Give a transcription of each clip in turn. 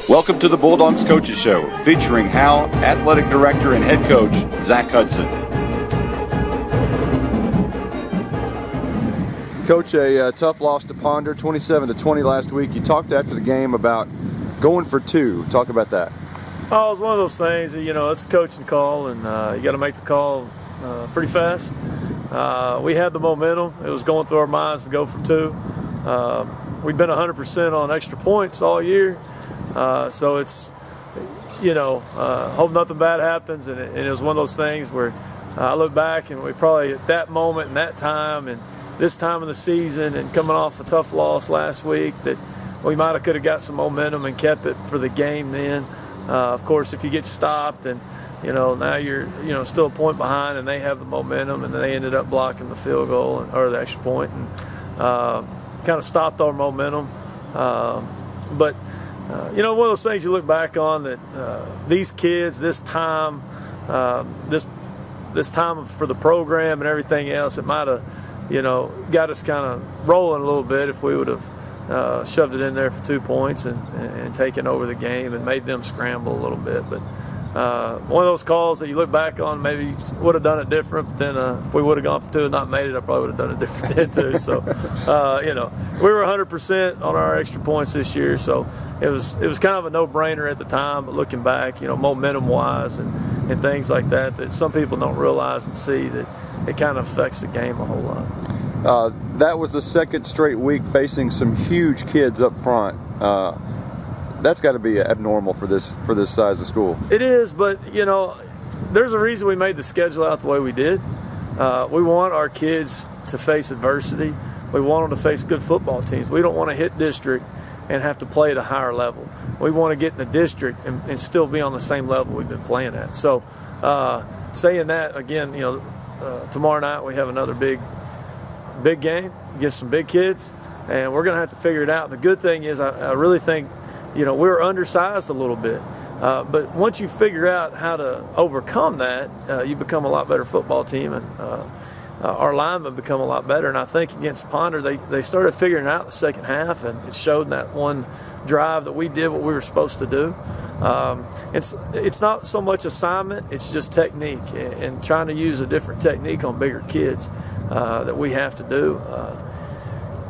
Welcome to the Bulldogs Coaches Show, featuring Howe Athletic Director and Head Coach Zack Hudson. Coach, a tough loss to Ponder, 27-20 last week. You talked after the game about going for two. Talk about that. Oh, it was one of those things, you know, it's a coaching call, and you got to make the call pretty fast. We had the momentum. It was going through our minds to go for two. We've been 100% on extra points all year. So it's, you know, hope nothing bad happens, and it was one of those things where I look back and we probably at that moment and that time and this time of the season and coming off a tough loss last week that we might have could have got some momentum and kept it for the game then. Of course, if you get stopped and, you know, now you're, you know, still a point behind and they have the momentum and they ended up blocking the field goal or the extra point and kind of stopped our momentum. But you know, one of those things you look back on that these kids, this time, this time for the program and everything else, it might have, you know, got us kind of rolling a little bit if we would have shoved it in there for 2 points and taken over the game and made them scramble a little bit. But one of those calls that you look back on, maybe you would have done it different, but then if we would have gone for two and not made it, I probably would have done it different then too. So, you know, we were 100% on our extra points this year, so it was kind of a no-brainer at the time, but looking back, you know, momentum-wise and things like that some people don't realize and see that it kind of affects the game a whole lot. That was the second straight week facing some huge kids up front. That's got to be abnormal for this size of school. It is, but you know, there's a reason we made the schedule out the way we did. We want our kids to face adversity. We want them to face good football teams. We don't want to hit district and have to play at a higher level. We want to get in the district and still be on the same level we've been playing at. So saying that, again, you know, tomorrow night we have another big game against some big kids, and we're going to have to figure it out. The good thing is I really think, you know, we were undersized a little bit. But once you figure out how to overcome that, you become a lot better football team, and our linemen become a lot better. And I think against Ponder, they started figuring out the second half, and it showed in that one drive that we did what we were supposed to do. It's not so much assignment, it's just technique and trying to use a different technique on bigger kids that we have to do.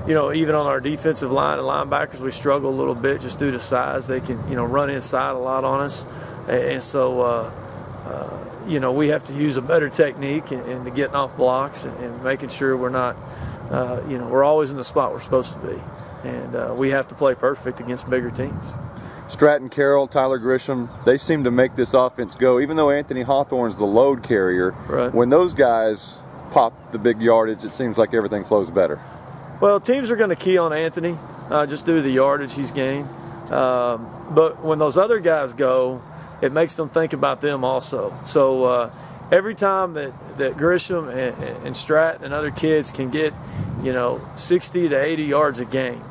You know, even on our defensive line and linebackers, we struggle a little bit just due to size. They can, you know, run inside a lot on us. And so, you know, we have to use a better technique in getting off blocks and making sure we're not, you know, we're always in the spot we're supposed to be. And we have to play perfect against bigger teams. Stratton Carroll, Tyler Grisham, they seem to make this offense go. Even though Anthony Hawthorne's the load carrier, right, when those guys pop the big yardage, it seems like everything flows better. Well, teams are going to key on Anthony just due to the yardage he's gained. But when those other guys go, it makes them think about them also. So every time that Grisham and Stratton and other kids can get, you know, 60 to 80 yards a game,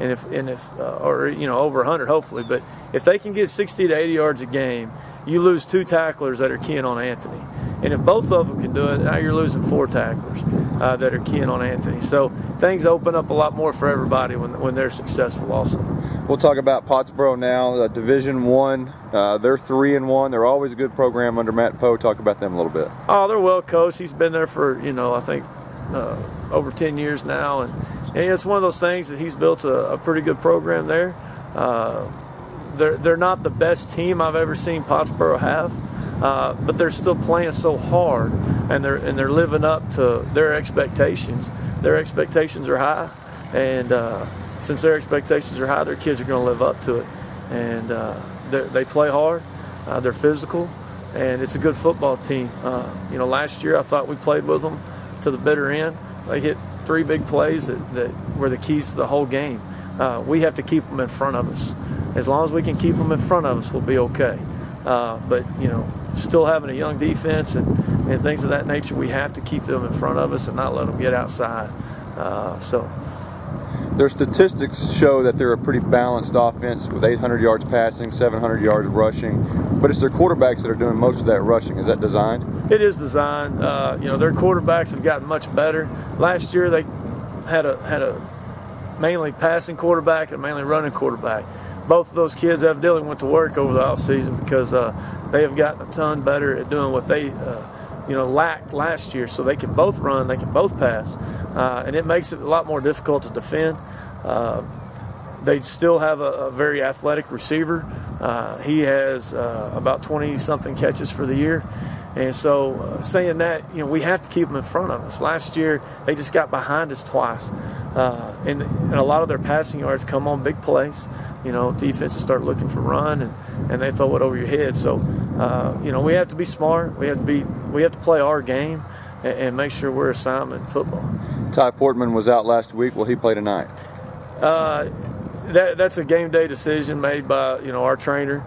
and if or, you know, over 100 hopefully, but if they can get 60 to 80 yards a game, you lose 2 tacklers that are keying on Anthony. And if both of them can do it, now you're losing 4 tacklers that are keying on Anthony. So things open up a lot more for everybody when they're successful also. We'll talk about Pottsboro now, Division I. They're 3-1. They're always a good program under Matt Poe. Talk about them a little bit. Oh, they're well coached. He's been there for, you know, I think over 10 years now. And it's one of those things that he's built a pretty good program there. They're not the best team I've ever seen Pottsboro have, but they're still playing so hard, and they're living up to their expectations. Their expectations are high, and since their expectations are high, their kids are going to live up to it. And they play hard, they're physical, and it's a good football team. You know, last year I thought we played with them to the bitter end. They hit 3 big plays that were the keys to the whole game. We have to keep them in front of us. As long as we can keep them in front of us, we'll be okay. But, you know, still having a young defense and things of that nature, we have to keep them in front of us and not let them get outside. So their statistics show that they're a pretty balanced offense with 800 yards passing, 700 yards rushing. But it's their quarterbacks that are doing most of that rushing. Is that designed? It is designed. You know, their quarterbacks have gotten much better. Last year they had a mainly passing quarterback and mainly running quarterback. both of those kids evidently went to work over the off season, because they have gotten a ton better at doing what they lacked last year. So they can both run, they can both pass, and it makes it a lot more difficult to defend. They still have a very athletic receiver. He has about 20-something catches for the year. And so saying that, we have to keep them in front of us. Last year, they just got behind us twice. And a lot of their passing yards come on big plays. Defenses start looking for run, and they throw it over your head. So, we have to be smart. We have to play our game and make sure we're assignment football. Ty Portman was out last week. Will he play tonight? That's a game day decision made by our trainer.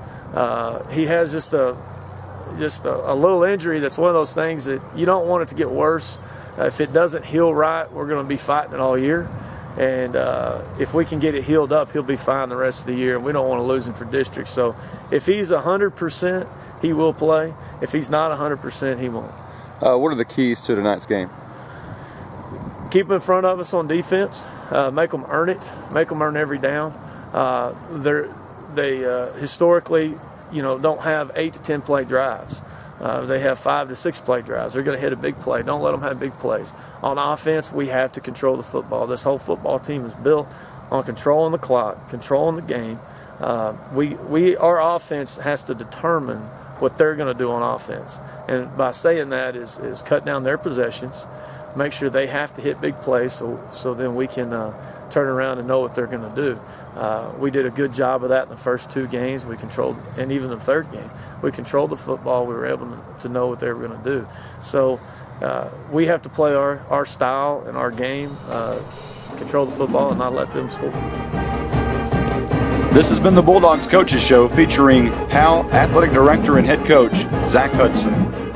He has just a little injury. That's one of those things that you don't want it to get worse. If it doesn't heal right, we're going to be fighting it all year. And if we can get it healed up, he'll be fine the rest of the year. And we don't want to lose him for district. So if he's 100%, he will play. If he's not 100%, he won't. What are the keys to tonight's game? Keep them in front of us on defense. Make them earn it. Make them earn every down. They historically, don't have 8 to 10 play drives. They have 5 to 6 play drives. They're going to hit a big play. Don't let them have big plays. On offense, we have to control the football. This whole football team is built on controlling the clock, controlling the game. Our offense has to determine what they're going to do on offense. And by saying that is cut down their possessions, make sure they have to hit big plays so then we can turn around and know what they're going to do. We did a good job of that in the first 2 games. We controlled, and even the 3rd game, we controlled the football. We were able to know what they were going to do. So we have to play our style and our game, control the football, and not let them score. This has been the Bulldogs Coaches Show featuring Howe Athletic Director and Head Coach Zack Hudson.